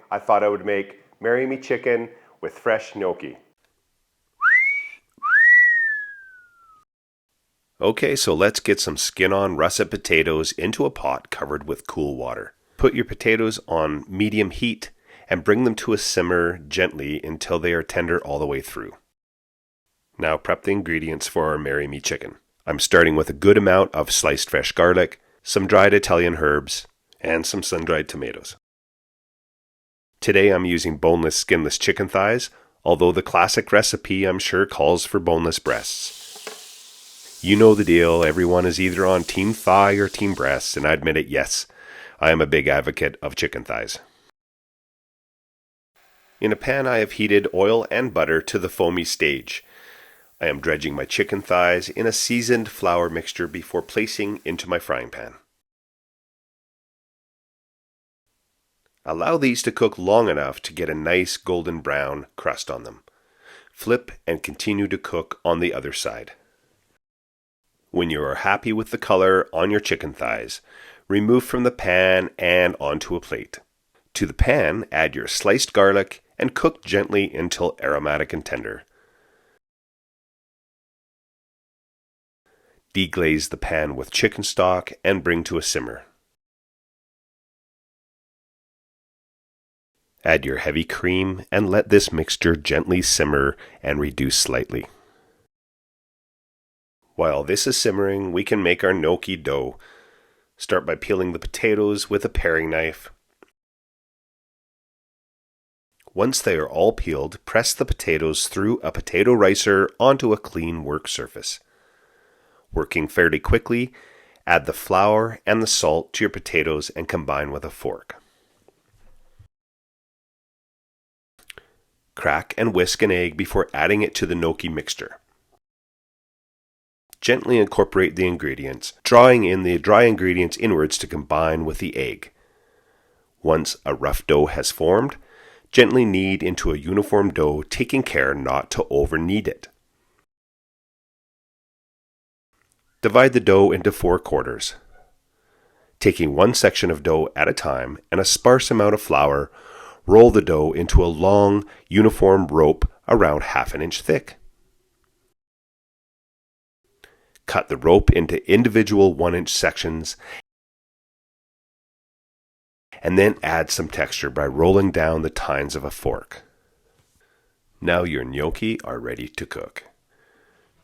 I thought I would make Marry Me chicken with fresh gnocchi. Okay, so let's get some skin-on russet potatoes into a pot covered with cool water. Put your potatoes on medium heat and bring them to a simmer gently until they are tender all the way through. Now prep the ingredients for our Marry Me chicken. I'm starting with a good amount of sliced fresh garlic, some dried Italian herbs, and some sun-dried tomatoes. Today I'm using boneless, skinless chicken thighs, although the classic recipe I'm sure calls for boneless breasts. You know the deal, everyone is either on team thigh or team breast, and I admit it, yes, I am a big advocate of chicken thighs. In a pan I have heated oil and butter to the foamy stage. I am dredging my chicken thighs in a seasoned flour mixture before placing into my frying pan. Allow these to cook long enough to get a nice golden brown crust on them. Flip and continue to cook on the other side. When you are happy with the color on your chicken thighs, remove from the pan and onto a plate. To the pan, add your sliced garlic and cook gently until aromatic and tender. Deglaze the pan with chicken stock and bring to a simmer. Add your heavy cream and let this mixture gently simmer and reduce slightly. While this is simmering, we can make our gnocchi dough. Start by peeling the potatoes with a paring knife. Once they are all peeled, press the potatoes through a potato ricer onto a clean work surface. Working fairly quickly, add the flour and the salt to your potatoes and combine with a fork. Crack and whisk an egg before adding it to the gnocchi mixture. Gently incorporate the ingredients, drawing in the dry ingredients inwards to combine with the egg. Once a rough dough has formed, gently knead into a uniform dough, taking care not to over-knead it. Divide the dough into 4 quarters. Taking one section of dough at a time and a sparse amount of flour, roll the dough into a long, uniform rope around 1/2 inch thick. Cut the rope into individual 1-inch sections and then add some texture by rolling down the tines of a fork. Now your gnocchi are ready to cook.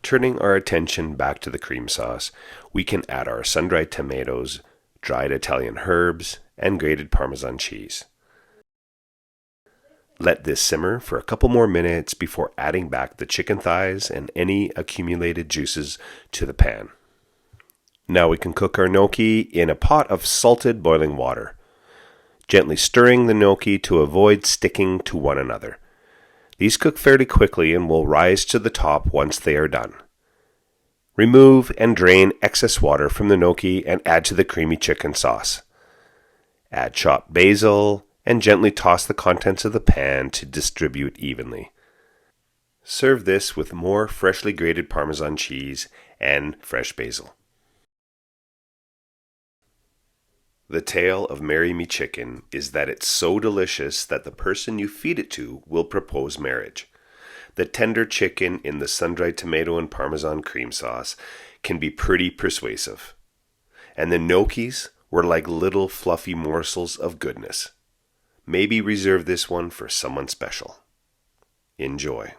Turning our attention back to the cream sauce, we can add our sun-dried tomatoes, dried Italian herbs, and grated Parmesan cheese. Let this simmer for a couple more minutes before adding back the chicken thighs and any accumulated juices to the pan. Now we can cook our gnocchi in a pot of salted boiling water, gently stirring the gnocchi to avoid sticking to one another. These cook fairly quickly and will rise to the top once they are done. Remove and drain excess water from the gnocchi and add to the creamy chicken sauce. Add chopped basil and gently toss the contents of the pan to distribute evenly. Serve this with more freshly grated Parmesan cheese and fresh basil. The tale of Marry Me chicken is that it's so delicious that the person you feed it to will propose marriage. The tender chicken in the sun-dried tomato and Parmesan cream sauce can be pretty persuasive. And the gnocchis were like little fluffy morsels of goodness. Maybe reserve this one for someone special. Enjoy.